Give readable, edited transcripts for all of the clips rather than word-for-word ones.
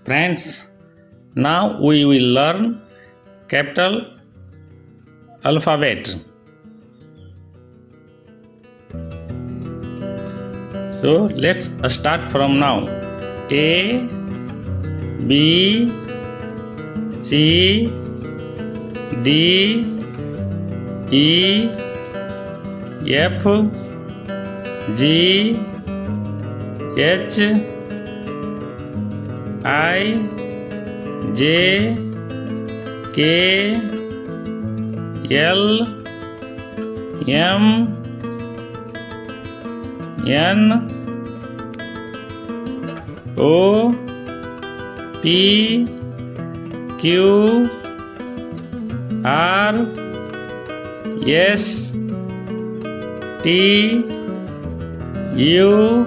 Friends, now we will learn capital alphabet. So let's start from now. A, B, C, D, E, F, G, H, I, J, K, L, M, N, O, P, Q, R, S, T, U,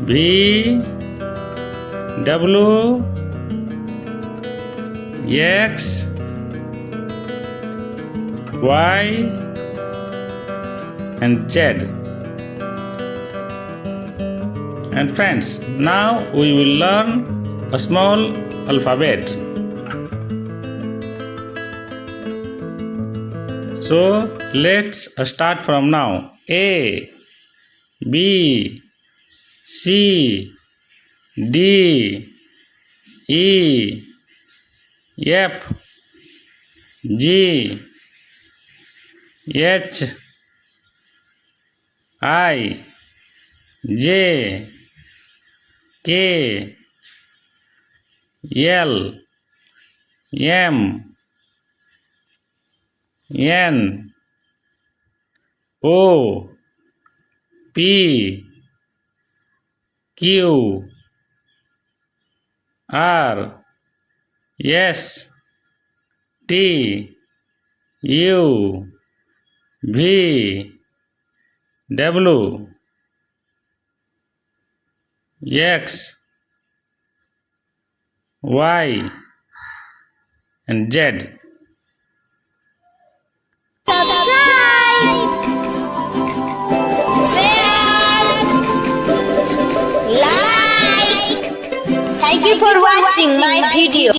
V, W, X, Y, and Z. And friends, now we will learn a small alphabet. So let's start from now. A, B, C, D, E, F, G, H, I, J, K, L, M, N, O, P, Q, R, S, T, U, V, W, X, Y, and Z. Subscribe, share, like. Thank you for watching my video.